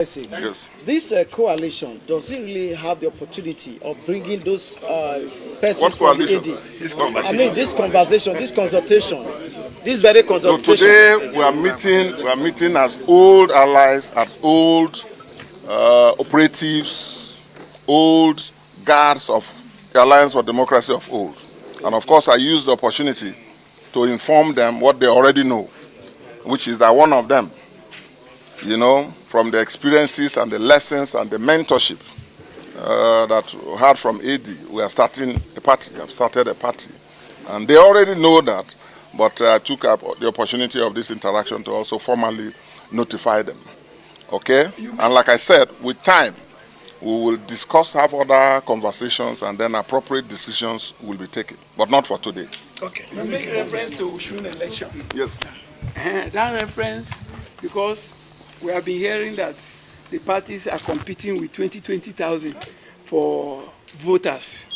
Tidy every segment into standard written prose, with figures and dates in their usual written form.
Yes. This coalition, does it really have the opportunity of bringing those persons What from the coalition? AD? This I conversation. mean, this conversation, this consultation, this very So consultation. today we are meeting as old allies, as old operatives, old guards of the Alliance for Democracy of old. And of course I use the opportunity to inform them what they already know, which is that one of them, you know, from the experiences and the lessons and the mentorship that we had from AD, we are starting a party, have started a party. And they already know that, but I took up the opportunity of this interaction to also formally notify them. Okay? And like I said, with time, we will discuss, have other conversations, and then appropriate decisions will be taken, but not for today. Okay. You make reference to Osun election. Yes. That reference, because we have been hearing that the parties are competing with 20,000 for voters.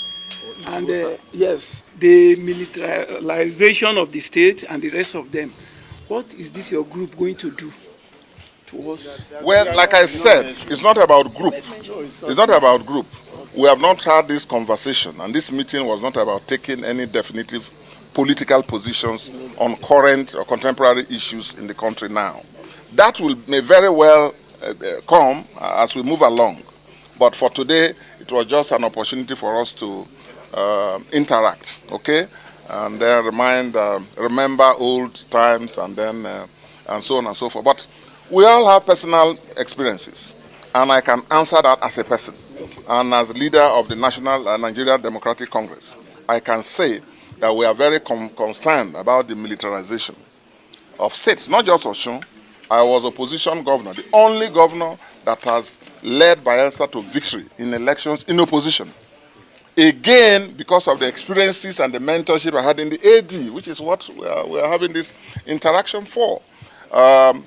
And yes, the militarization of the state and the rest of them. What is this your group going to do to us? Well, like I said, it's not about group. It's not about group. We have not had this conversation, and this meeting was not about taking any definitive political positions on current or contemporary issues in the country now. That may very well come as we move along. But for today, it was just an opportunity for us to interact, okay? And then remember old times, and then and so on and so forth. But we all have personal experiences, and I can answer that as a person. And as leader of the National Nigeria Democratic Congress, I can say that we are very concerned about the militarization of states, not just Osun. I was opposition governor, the only governor that has led Bayelsa to victory in elections in opposition. Again, because of the experiences and the mentorship I had in the AD, which is what we are having this interaction for. And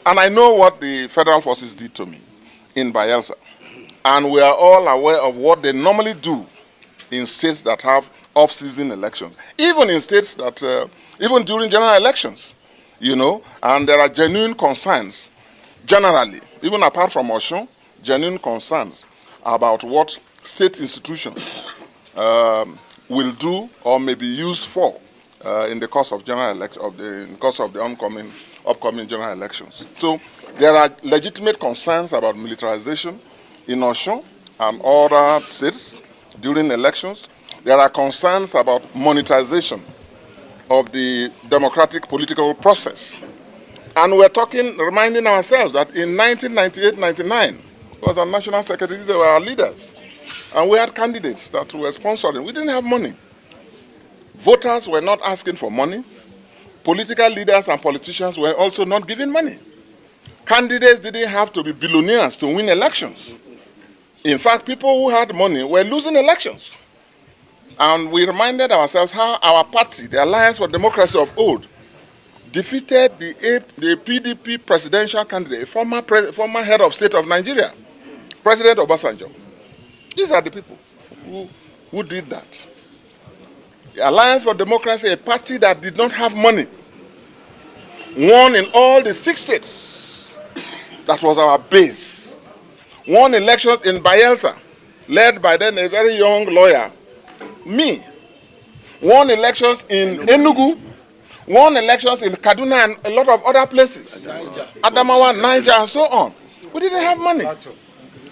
I know what the federal forces did to me in Bayelsa. And we are all aware of what they normally do in states that have off-season elections. Even in states that, even during general elections, you know, and there are genuine concerns, generally, even apart from Osun, genuine concerns about what state institutions will do or may be used for in the course of general in the course of the upcoming general elections. So there are legitimate concerns about militarization in Osun and other states during elections. There are concerns about monetization of the democratic political process. And we're reminding ourselves that in 1998-99, was our national secretary, these were our leaders. And we had candidates that were sponsoring. We didn't have money. Voters were not asking for money. Political leaders and politicians were also not giving money. Candidates didn't have to be billionaires to win elections. In fact, people who had money were losing elections. And we reminded ourselves how our party, the Alliance for Democracy of old, defeated the PDP presidential candidate, former head of state of Nigeria, President Obasanjo. These are the people who did that. The Alliance for Democracy, a party that did not have money, won in all the 6 states. That was our base. Won elections in Bayelsa, led by then a very young lawyer, me. Won elections in Enugu, won elections in Kaduna and a lot of other places. Adamawa, Niger, and so on. We didn't have money.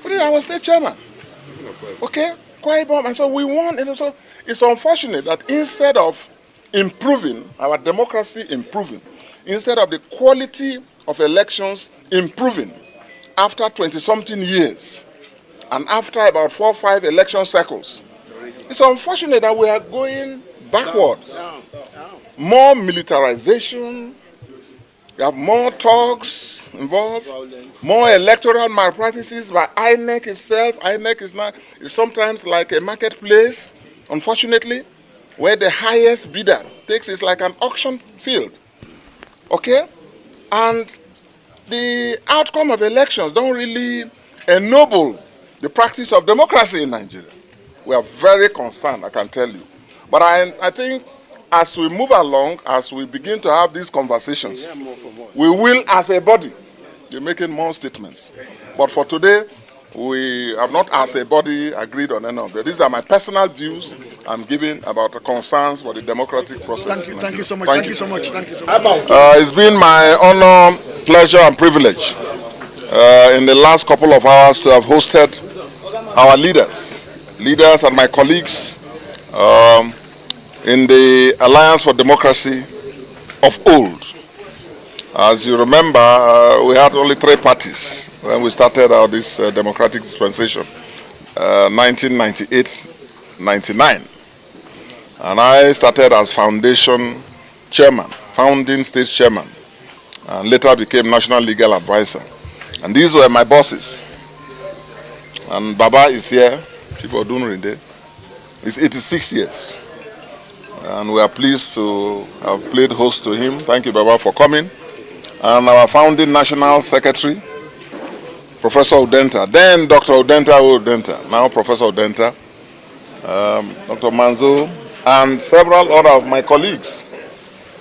We didn't have a state chairman. Okay? Quite bomb. And so we won. And so it's unfortunate that instead of improving, our democracy improving, instead of the quality of elections improving after 20-something years, and after about 4 or 5 election cycles, it's unfortunate that we are going backwards. More militarization, we have more talks involved, more electoral malpractices by INEC itself. INEC is sometimes like a marketplace, unfortunately, where the highest bidder takes it like an auction field. Okay? And the outcome of elections don't really ennoble the practice of democracy in Nigeria. We are very concerned, I can tell you. But I think as we move along, as we begin to have these conversations, we will, as a body, you're making more statements. But for today, we have not, as a body, agreed on any of them. These are my personal views I'm giving about the concerns for the democratic process. Thank you so much. Thank you so much. It's been my honor, pleasure, and privilege in the last couple of hours to have hosted our leaders and my colleagues in the Alliance for Democracy of old. As you remember, we had only 3 parties when we started out this democratic dispensation, 1998-99. And I started as founding state chairman, and later became national legal advisor. And these were my bosses. And Baba is here, Chief Odunrinde. It's 86 years. And we are pleased to have played host to him. Thank you, Baba, for coming. And our founding national secretary, Professor Udenta, then Dr. Udenta, now Professor Udenta, Dr. Manzo, and several other of my colleagues.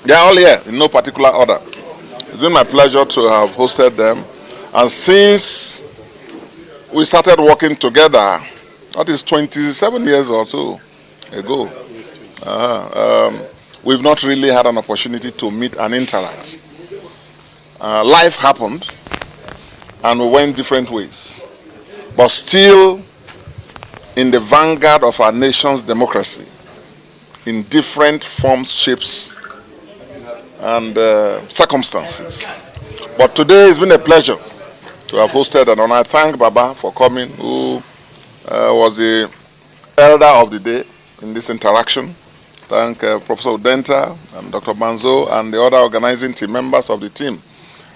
They are all here in no particular order. It's been my pleasure to have hosted them. And since we started working together, that is 27 years or so ago, we've not really had an opportunity to meet and interact. Life happened, and we went different ways. But still, in the vanguard of our nation's democracy, in different forms, shapes, and circumstances. But today it's been a pleasure to have hosted, and I thank Baba for coming, who was the elder of the day in this interaction. Thank Professor Udenta and Dr. Manzo and the other organizing team members of the team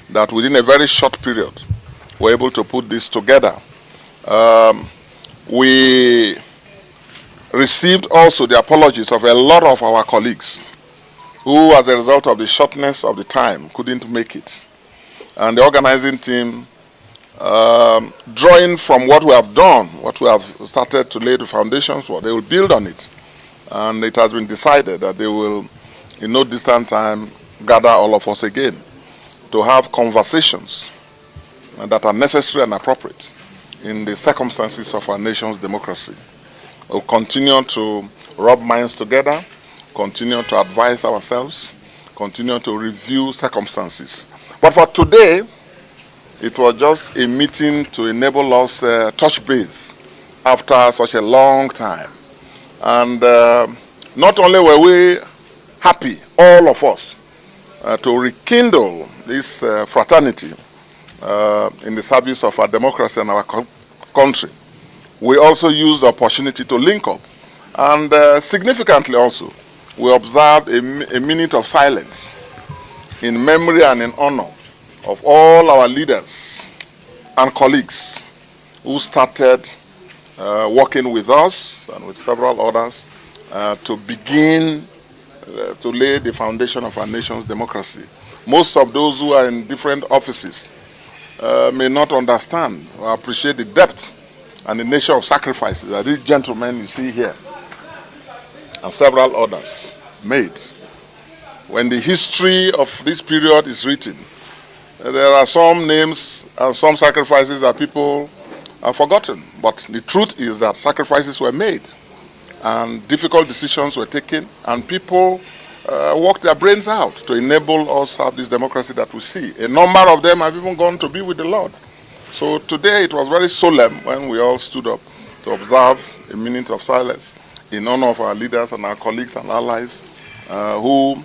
that within a very short period were able to put this together. We received also the apologies of a lot of our colleagues who, as a result of the shortness of the time, couldn't make it. And the organizing team, drawing from what we have done, what we have started to lay the foundations for, they will build on it. And it has been decided that they will, in no distant time, gather all of us again to have conversations that are necessary and appropriate in the circumstances of our nation's democracy. We'll continue to rub minds together, continue to advise ourselves, continue to review circumstances. But for today, it was just a meeting to enable us touch base after such a long time. And not only were we happy, all of us, to rekindle this fraternity in the service of our democracy and our country, we also used the opportunity to link up. And significantly also, we observed a minute of silence in memory and in honor of all our leaders and colleagues who started working with us and with several others to begin to lay the foundation of our nation's democracy. Most of those who are in different offices may not understand or appreciate the depth and the nature of sacrifices that these gentlemen you see here and several others made. When the history of this period is written, there are some names and some sacrifices that people have forgotten. But the truth is that sacrifices were made and difficult decisions were taken, and people worked their brains out to enable us to have this democracy that we see. A number of them have even gone to be with the Lord. So today it was very solemn when we all stood up to observe a minute of silence in honor of our leaders and our colleagues and allies who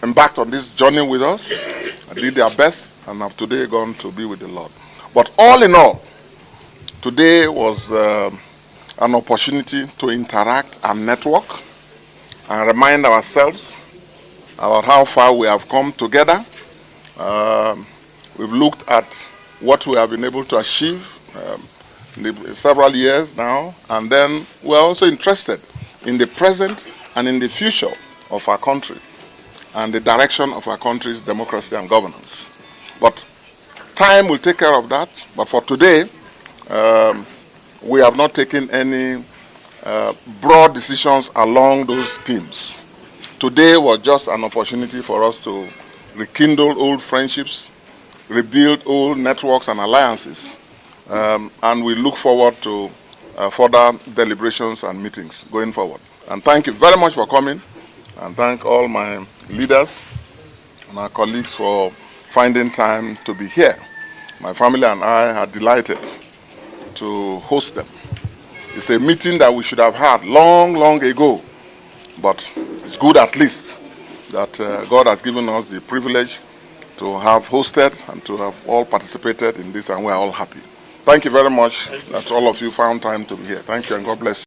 embarked on this journey with us, did their best, and have today gone to be with the Lord. But all in all, today was an opportunity to interact and network and remind ourselves about how far we have come together. We've looked at what we have been able to achieve in several years now, and then we're also interested in the present and in the future of our country and the direction of our country's democracy and governance. But time will take care of that. But for today, we have not taken any broad decisions along those themes. Today was just an opportunity for us to rekindle old friendships, rebuild old networks and alliances. And we look forward to further deliberations and meetings going forward. And thank you very much for coming, and thank all my leaders and our colleagues for finding time to be here. My family and I are delighted to host them. It's a meeting that we should have had long, long ago, but it's good at least that God has given us the privilege to have hosted and to have all participated in this, and we're all happy. Thank you very much that all of you found time to be here. Thank you, and God bless you.